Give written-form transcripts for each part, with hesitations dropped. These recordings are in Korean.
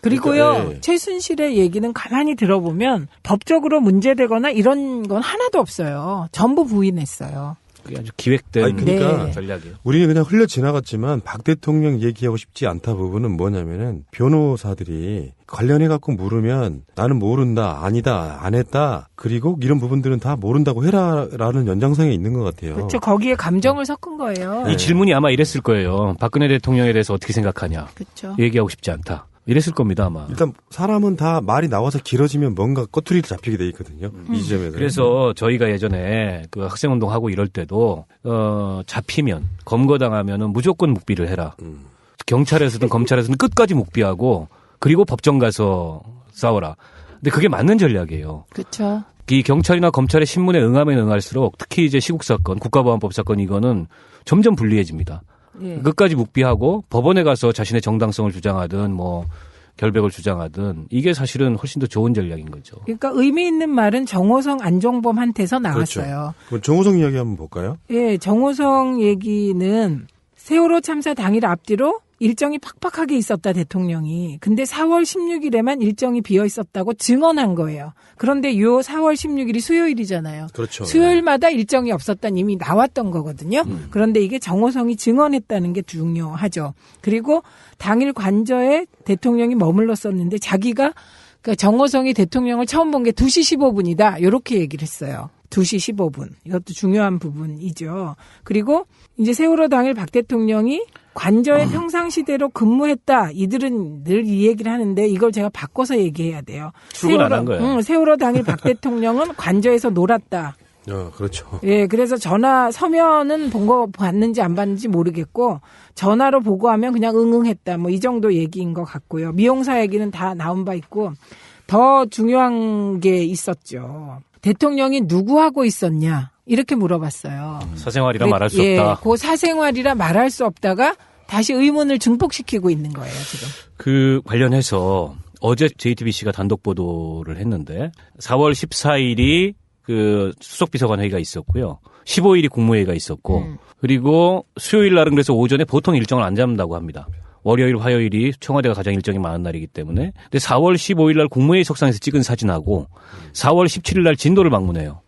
그리고요, 그러니까, 최순실의 얘기는 가만히 들어보면 법적으로 문제되거나 이런 건 하나도 없어요. 전부 부인했어요. 그게 아주 기획된 아니, 그러니까 네. 전략이에요. 우리는 그냥 흘려 지나갔지만 박 대통령 얘기하고 싶지 않다 부분은 뭐냐면은 변호사들이 관련해 갖고 물으면 나는 모른다, 아니다, 안 했다. 그리고 이런 부분들은 다 모른다고 해라라는 연장선에 있는 것 같아요. 그렇죠. 거기에 감정을 섞은 거예요. 이 질문이 아마 이랬을 거예요. 박근혜 대통령에 대해서 어떻게 생각하냐. 그렇죠. 얘기하고 싶지 않다. 이랬을 겁니다, 아마. 일단 사람은 다 말이 나와서 길어지면 뭔가 꼬투리를 잡히게 돼 있거든요. 이 지점에서. 그래서 저희가 예전에 그 학생운동 하고 이럴 때도 잡히면 검거당하면은 무조건 묵비를 해라. 경찰에서든 검찰에서든 끝까지 묵비하고 그리고 법정 가서 싸워라. 근데 그게 맞는 전략이에요. 그렇죠. 이 경찰이나 검찰의 신문에 응하면 응할수록 특히 이제 시국 사건, 국가보안법 사건 이거는 점점 불리해집니다. 예. 끝까지 묵비하고 법원에 가서 자신의 정당성을 주장하든 뭐 결백을 주장하든 이게 사실은 훨씬 더 좋은 전략인 거죠. 그러니까 의미 있는 말은 정호성, 안종범한테서 그렇죠. 나왔어요. 그럼 정호성 이야기 한번 볼까요? 예, 정호성 얘기는 세월호 참사 당일 앞뒤로 일정이 팍팍하게 있었다, 대통령이. 근데 4월 16일에만 일정이 비어 있었다고 증언한 거예요. 그런데 요 4월 16일이 수요일이잖아요. 그렇죠. 수요일마다 일정이 없었다는 이미 나왔던 거거든요. 그런데 이게 정호성이 증언했다는 게 중요하죠. 그리고 당일 관저에 대통령이 머물렀었는데 자기가 그러니까 정호성이 대통령을 처음 본 게 2시 15분이다. 이렇게 얘기를 했어요. 2시 15분. 이것도 중요한 부분이죠. 그리고 이제 세월호 당일 박 대통령이 관저에 평상시대로 근무했다. 이들은 늘 이 얘기를 하는데 이걸 제가 바꿔서 얘기해야 돼요. 출근 안 한 거예요. 세월호 당일 박 대통령은 관저에서 놀았다. 그렇죠. 예, 그래서 전화 서면은 본 거 봤는지 안 봤는지 모르겠고 전화로 보고하면 그냥 응응했다. 뭐 이 정도 얘기인 것 같고요. 미용사 얘기는 다 나온 바 있고 더 중요한 게 있었죠. 대통령이 누구하고 있었냐 이렇게 물어봤어요. 사생활이라 말할 수 예, 없다. 그 사생활이라 말할 수 없다가 다시 의문을 증폭시키고 있는 거예요, 지금. 그 관련해서 어제 JTBC가 단독 보도를 했는데 4월 14일이 그 수석비서관 회의가 있었고요. 15일이 국무회의가 있었고 그리고 수요일 날은 그래서 오전에 보통 일정을 안 잡는다고 합니다. 월요일, 화요일이 청와대가 가장 일정이 많은 날이기 때문에. 근데 4월 15일 날 국무회의 석상에서 찍은 사진하고 4월 17일 날 진도를 방문해요.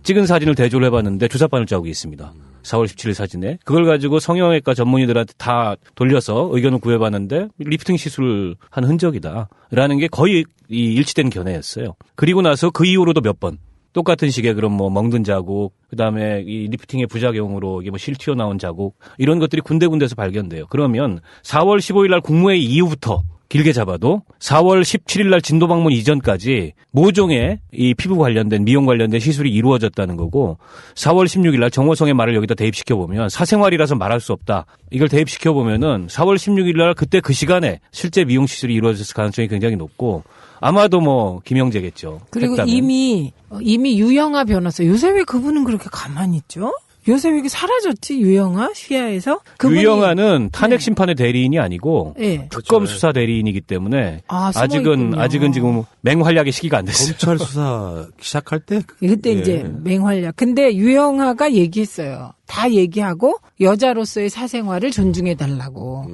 찍은 사진을 대조를 해봤는데 주사바늘 자국이 있습니다. 4월 17일 사진에. 그걸 가지고 성형외과 전문의들한테 다 돌려서 의견을 구해봤는데 리프팅 시술을 한 흔적이다. 라는 게 거의 이 일치된 견해였어요. 그리고 나서 그 이후로도 몇 번. 똑같은 식의 그런 뭐 멍든 자국, 그 다음에 이 리프팅의 부작용으로 이게 뭐 실 튀어나온 자국, 이런 것들이 군데군데서 발견돼요. 그러면 4월 15일 날 국무회의 이후부터 길게 잡아도 4월 17일 날 진도 방문 이전까지 모종의 이 피부 관련된 미용 관련된 시술이 이루어졌다는 거고 4월 16일 날 정호성의 말을 여기다 대입시켜 보면 사생활이라서 말할 수 없다. 이걸 대입시켜 보면은 4월 16일 날 그때 그 시간에 실제 미용 시술이 이루어졌을 가능성이 굉장히 높고 아마도 뭐 김영재겠죠. 그리고 했다면. 이미 유영아 변호사. 요새 왜 그분은 그렇게 가만히 있죠? 요새 왜 이렇게 사라졌지? 유영아 시야에서? 유영아는 탄핵 심판의 대리인이 아니고 네. 특검 수사 대리인이기 때문에 숨어있군요. 아직은 지금 맹활약의 시기가 안 됐어요. 검찰 수사 시작할 때 그때 예. 이제 맹활약. 근데 유영아가 얘기했어요. 다 얘기하고 여자로서의 사생활을 존중해 달라고.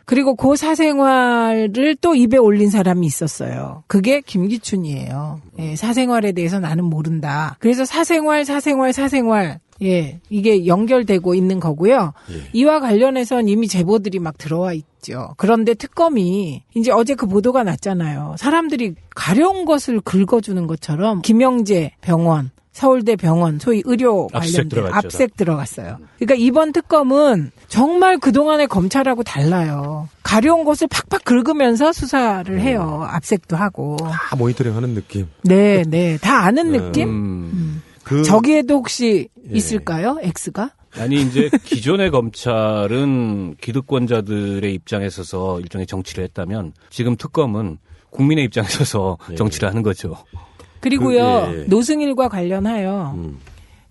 그리고 그 사생활을 또 입에 올린 사람이 있었어요. 그게 김기춘이에요. 예, 사생활에 대해서 나는 모른다. 그래서 사생활. 예, 이게 연결되고 있는 거고요. 예. 이와 관련해서는 이미 제보들이 막 들어와 있죠. 그런데 특검이 이제 어제 그 보도가 났잖아요. 사람들이 가려운 것을 긁어주는 것처럼 김영재 병원, 서울대 병원, 소위 의료 관련된 압색 들어갔어요. 그러니까 이번 특검은 정말 그동안의 검찰하고 달라요. 가려운 것을 팍팍 긁으면서 수사를 해요. 압색도 하고. 다 모니터링 하는 느낌. 네. 다 아는 느낌? 저기에도 혹시 예. 있을까요? X가? 아니 이제 기존의 검찰은 기득권자들의 입장에 서서 일종의 정치를 했다면 지금 특검은 국민의 입장에 서서 예. 정치를 하는 거죠. 그리고요. 예. 노승일과 관련하여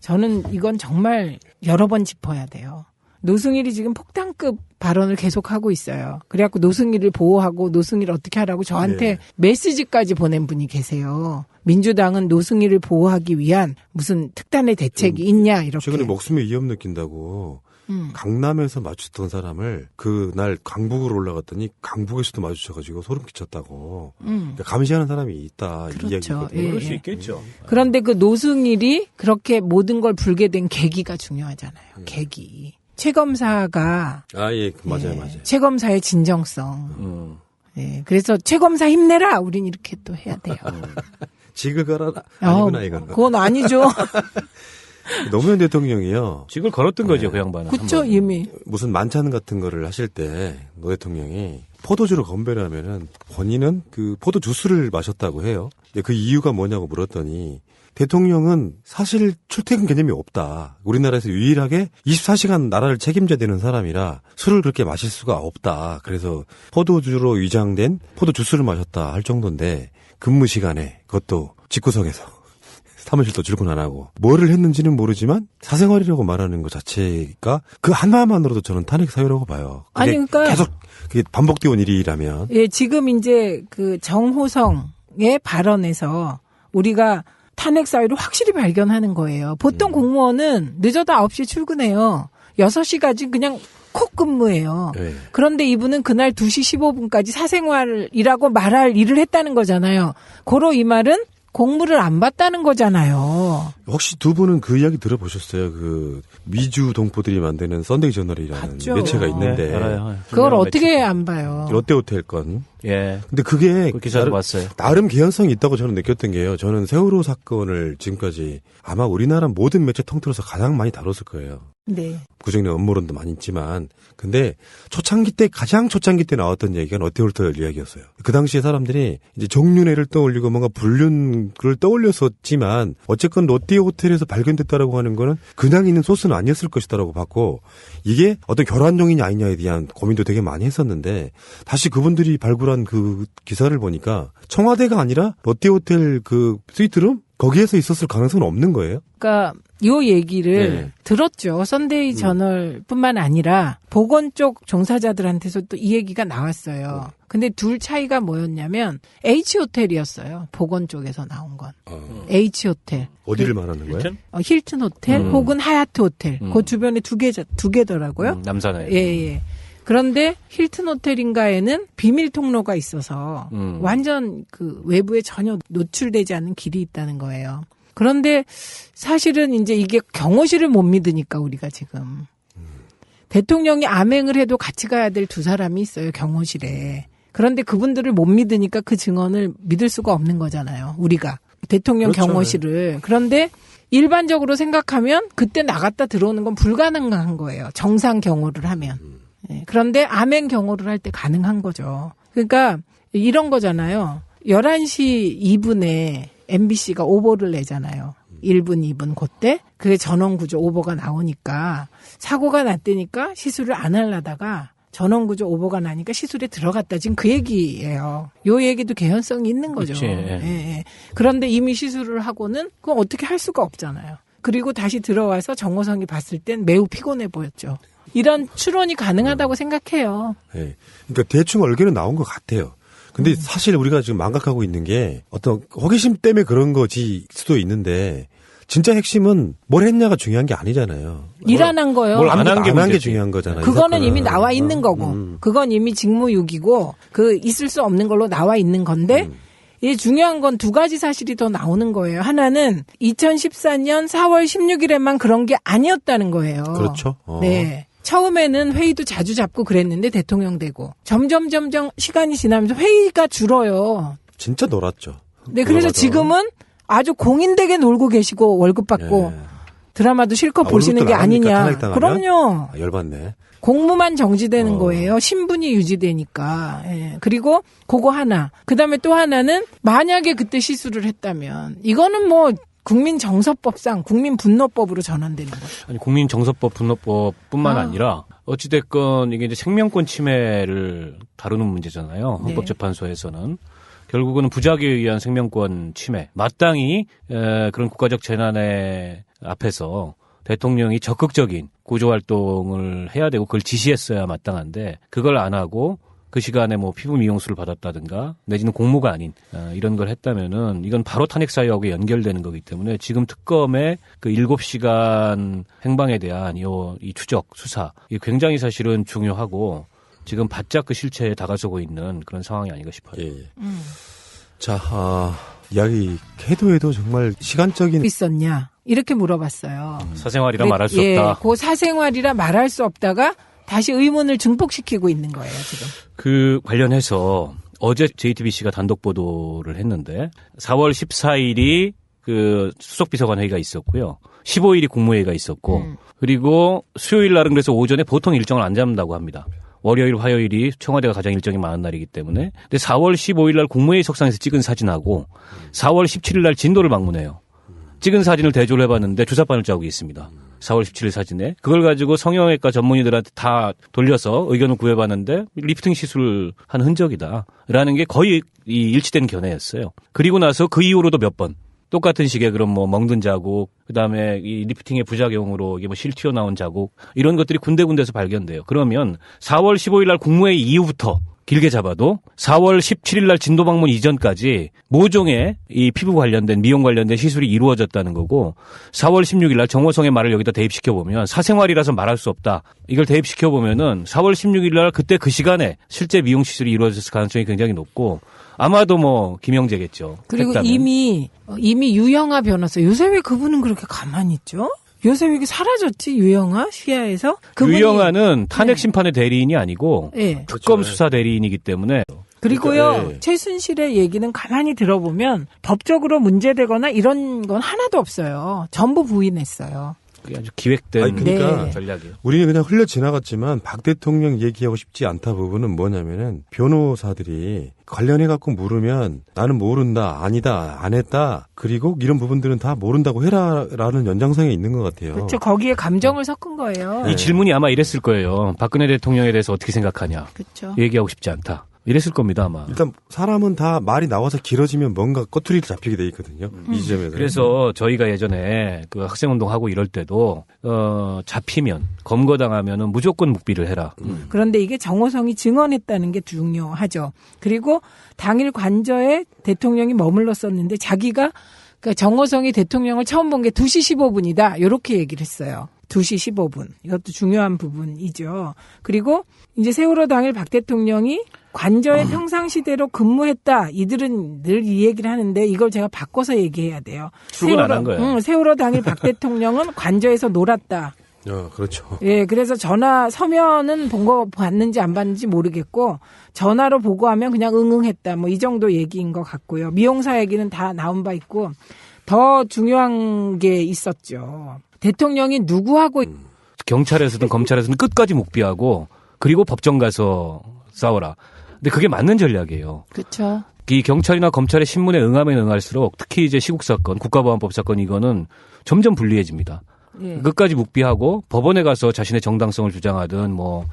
저는 이건 정말 여러 번 짚어야 돼요. 노승일이 지금 폭탄급 발언을 계속하고 있어요. 그래갖고 노승일을 보호하고 노승일 어떻게 하라고 저한테 네. 메시지까지 보낸 분이 계세요. 민주당은 노승일을 보호하기 위한 무슨 특단의 대책이 있냐 이렇게. 최근에 목숨에 위협 느낀다고 강남에서 마주쳤던 사람을 그날 강북으로 올라갔더니 강북에서도 마주쳐가지고 소름 끼쳤다고. 그러니까 감시하는 사람이 있다. 그렇죠. 이 이야기거든요. 예, 그럴 수 예. 있겠죠. 그런데 그 노승일이 그렇게 모든 걸 불게 된 계기가 중요하잖아요. 계기. 최 검사가 예, 맞아요, 예, 맞아요. 최 검사의 진정성. 예, 그래서 최 검사 힘내라. 우린 이렇게 또 해야 돼요. 직을 걸어라. 아니구나, 이건. 그건 아니죠. 노무현 대통령이요. 직을 걸었던 거죠, 그 양반은. 그쵸, 이미. 무슨 만찬 같은 거를 하실 때 노 대통령이 포도주로 건배를 하면은 본인은 그 포도 주스를 마셨다고 해요. 근데 그 이유가 뭐냐고 물었더니 대통령은 사실 출퇴근 개념이 없다. 우리나라에서 유일하게 24시간 나라를 책임져야 되는 사람이라 술을 그렇게 마실 수가 없다. 그래서 포도주로 위장된 포도 주스를 마셨다 할 정도인데 근무 시간에 그것도 집구석에서 사무실도 출근 안 하고 뭐를 했는지는 모르지만 사생활이라고 말하는 것 자체가 그 하나만으로도 저는 탄핵 사유라고 봐요. 그게 아니, 그러니까 계속 그게 반복되어 온 일이라면 예, 지금 이제 그 정호성의 발언에서 우리가 탄핵 사유를 확실히 발견하는 거예요. 보통 공무원은 늦어도 9시에 출근해요. 6시까지 그냥 콕 근무해요. 네. 그런데 이분은 그날 2시 15분까지 사생활이라고 말할 일을 했다는 거잖아요. 고로 이 말은 공무를 안 받다는 거잖아요. 혹시 두 분은 그 이야기 들어보셨어요? 그 미주 동포들이 만드는 썬데이 저널이라는 봤죠. 매체가 있는데 네, 알아요. 그걸 어떻게 안 봐요? 롯데호텔 건. 예. 근데 그게 그 기사도 봤어요. 나름 개연성이 있다고 저는 느꼈던 게요. 저는 세월호 사건을 지금까지 아마 우리나라 모든 매체 통틀어서 가장 많이 다뤘을 거예요. 네. 그중에 음모론도 많이 있지만 근데 가장 초창기 때 나왔던 얘기가 롯데호텔 이야기였어요. 그 당시에 사람들이 이제 정윤회를 떠올리고 뭔가 불륜을 떠올렸었지만 어쨌건 롯데호텔에서 발견됐다라고 하는 거는 그냥 있는 소스는 아니었을 것이다라고 봤고 이게 어떤 결혼종이냐 아니냐에 대한 고민도 되게 많이 했었는데 다시 그분들이 발굴한 그 기사를 보니까 청와대가 아니라 롯데호텔 그 스위트룸 거기에서 있었을 가능성은 없는 거예요. 그러니까 요 얘기를 네. 들었죠. 썬데이 저널뿐만 아니라 보건 쪽 종사자들한테서 또 이 얘기가 나왔어요. 근데 둘 차이가 뭐였냐면 H호텔이었어요. 보건 쪽에서 나온 건. H호텔. 어디를 말하는 거예요? 힐튼? 힐튼 호텔 혹은 하얏트 호텔. 그 주변에 두 개더라고요. 남산에. 예. 그런데 힐튼 호텔인가에는 비밀 통로가 있어서 완전 그 외부에 전혀 노출되지 않는 길이 있다는 거예요. 그런데 사실은 이제 이게 경호실을 못 믿으니까 우리가 지금 대통령이 암행을 해도 같이 가야 될 두 사람이 있어요, 경호실에. 그런데 그분들을 못 믿으니까 그 증언을 믿을 수가 없는 거잖아요, 우리가. 대통령 그렇죠. 경호실을. 그런데 일반적으로 생각하면 그때 나갔다 들어오는 건 불가능한 거예요. 정상 경호를 하면. 예, 그런데 암행 경호를 할 때 가능한 거죠. 그러니까 이런 거잖아요. 11시 2분에 MBC가 오보를 내잖아요. 1분, 2분 그때 그게 전원구조 오보가 나오니까 사고가 났다니까 시술을 안 하려다가 전원구조 오보가 나니까 시술에 들어갔다. 지금 그 얘기예요. 요 얘기도 개연성이 있는 거죠. 그치. 예. 그런데 이미 시술을 하고는 그건 어떻게 할 수가 없잖아요. 그리고 다시 들어와서 정호성이 봤을 땐 매우 피곤해 보였죠. 이런 추론이 가능하다고 생각해요. 네. 그러니까 대충 얼개는 나온 것 같아요. 근데 사실 우리가 지금 망각하고 있는 게 어떤 호기심 때문에 그런 거지 수도 있는데 진짜 핵심은 뭘 했냐가 중요한 게 아니잖아요. 일 안 한 거요. 뭘 안 한 게 게 문제지. 중요한 거잖아요. 그거는 이 이미 사건은. 나와 있는 거고, 그건 이미 직무유기고, 그 있을 수 없는 걸로 나와 있는 건데, 이 중요한 건 두 가지 사실이 더 나오는 거예요. 하나는 2014년 4월 16일에만 그런 게 아니었다는 거예요. 그렇죠. 네. 처음에는 회의도 자주 잡고 그랬는데 대통령 되고 점점 시간이 지나면서 회의가 줄어요. 진짜 놀았죠. 네, 그래서 맞아. 지금은 아주 공인되게 놀고 계시고 월급 받고 예. 드라마도 실컷 보시는 게 월급도 나갑니까, 아니냐. 탄핵당하면? 그럼요. 아, 열받네. 공무만 정지되는 거예요. 신분이 유지되니까. 예. 그리고 그거 하나. 그다음에 또 하나는 만약에 그때 시술을 했다면 이거는 뭐 국민정서법상 국민분노법으로 전환되는 거죠. 아니, 국민정서법, 분노법뿐만 아니라 어찌됐건 이게 이제 생명권 침해를 다루는 문제잖아요. 네. 헌법재판소에서는. 결국은 부작위에 의한 생명권 침해. 마땅히 그런 국가적 재난의 앞에서 대통령이 적극적인 구조활동을 해야 되고 그걸 지시했어야 마땅한데 그걸 안 하고 그 시간에 뭐 피부 미용술을 받았다든가 내지는 공무가 아닌 이런 걸 했다면은 이건 바로 탄핵 사유하고 연결되는 거기 때문에 지금 특검의 그 7시간 행방에 대한 이 추적 수사 이게 굉장히 사실은 중요하고 지금 바짝 그 실체에 다가서고 있는 그런 상황이 아닌가 싶어요. 예. 자, 이야기 해도 정말 시간적인 있었냐 이렇게 물어봤어요. 사생활이라 말할 수 없다. 그 사생활이라 말할 수 없다가 다시 의문을 증폭시키고 있는 거예요, 지금. 그 관련해서 어제 JTBC가 단독 보도를 했는데 4월 14일이 그 수석비서관 회의가 있었고요. 15일이 국무회의가 있었고 그리고 수요일 날은 그래서 오전에 보통 일정을 안 잡는다고 합니다. 월요일, 화요일이 청와대가 가장 일정이 많은 날이기 때문에. 근데 4월 15일 날 국무회의 석상에서 찍은 사진하고 4월 17일 날 진도를 방문해요. 찍은 사진을 대조를 해봤는데 주사바늘 자국이 있습니다. 4월 17일 사진에. 그걸 가지고 성형외과 전문의들한테 다 돌려서 의견을 구해봤는데 리프팅 시술을 한 흔적이다. 라는 게 거의 일치된 견해였어요. 그리고 나서 그 이후로도 몇 번. 똑같은 식의 그런 뭐 멍든 자국, 그 다음에 이 리프팅의 부작용으로 이게 뭐 실 튀어나온 자국, 이런 것들이 군데군데서 발견돼요. 그러면 4월 15일 날 국무회의 이후부터 길게 잡아도 4월 17일 날 진도 방문 이전까지 모종의 이 피부 관련된 미용 관련된 시술이 이루어졌다는 거고 4월 16일 날 정호성의 말을 여기다 대입시켜 보면 사생활이라서 말할 수 없다. 이걸 대입시켜 보면은 4월 16일 날 그때 그 시간에 실제 미용 시술이 이루어졌을 가능성이 굉장히 높고 아마도 뭐 김영재겠죠. 그리고 했다면. 이미 유영아 변호사 요새 왜 그분은 그렇게 가만히 있죠? 요새 왜 이렇게 사라졌지 유영아 시야에서? 유영아는 탄핵 심판의 대리인이 아니고 네. 특검 수사 대리인이기 때문에 그리고요 그러니까, 예. 최순실의 얘기는 가만히 들어보면 법적으로 문제되거나 이런 건 하나도 없어요. 전부 부인했어요. 그게 아주 기획된 아니, 그러니까 전략이에요. 우리는 그냥 흘려 지나갔지만 박 대통령 얘기하고 싶지 않다 부분은 뭐냐면은 변호사들이 관련해갖고 물으면 나는 모른다, 아니다, 안 했다, 그리고 이런 부분들은 다 모른다고 해라라는 연장선에 있는 것 같아요. 그렇죠. 거기에 감정을 섞은 거예요. 이 질문이 아마 이랬을 거예요. 박근혜 대통령에 대해서 어떻게 생각하냐. 그렇죠. 얘기하고 싶지 않다. 이랬을 겁니다 아마. 일단 사람은 다 말이 나와서 길어지면 뭔가 꼬투리를 잡히게 돼 있거든요. 이 지점에서. 그래서 저희가 예전에 그 학생운동하고 이럴 때도 잡히면 검거당하면은 무조건 묵비를 해라. 그런데 이게 정호성이 증언했다는 게 중요하죠. 그리고 당일 관저에 대통령이 머물렀었는데 자기가 그러니까 정호성이 대통령을 처음 본 게 2시 15분이다. 이렇게 얘기를 했어요. 2시 15분. 이것도 중요한 부분이죠. 그리고 이제 세월호 당일 박 대통령이 관저에 평상시대로 근무했다. 이들은 늘 이 얘기를 하는데 이걸 제가 바꿔서 얘기해야 돼요. 출근 안 한 거예요. 세월호 당일 박 대통령은 관저에서 놀았다. 그렇죠. 예, 그래서 전화 서면은 본 거 봤는지 안 봤는지 모르겠고 전화로 보고하면 그냥 응응했다. 뭐 이 정도 얘기인 것 같고요. 미용사 얘기는 다 나온 바 있고 더 중요한 게 있었죠. 대통령이 누구하고 경찰에서든 검찰에서든 끝까지 묵비하고 그리고 법정 가서 싸워라. 근데 그게 맞는 전략이에요. 그렇죠. 이 경찰이나 검찰의 신문에 응하면 응할수록 특히 이제 시국 사건, 국가보안법 사건 이거는 점점 불리해집니다. 예. 끝까지 묵비하고 법원에 가서 자신의 정당성을 주장하든 뭐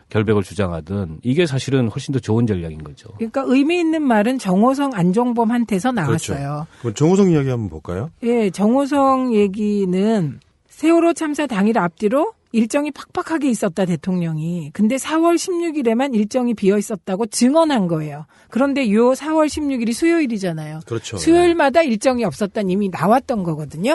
결백을 주장하든 이게 사실은 훨씬 더 좋은 전략인 거죠. 그러니까 의미 있는 말은 정호성 안종범한테서 그렇죠. 나왔어요. 그럼 정호성 이야기 한번 볼까요? 예, 정호성 얘기는 세월호 참사 당일 앞뒤로 일정이 팍팍하게 있었다 대통령이. 근데 4월 16일에만 일정이 비어 있었다고 증언한 거예요. 그런데 요 4월 16일이 수요일이잖아요. 그렇죠. 수요일마다 일정이 없었다는 이미 나왔던 거거든요.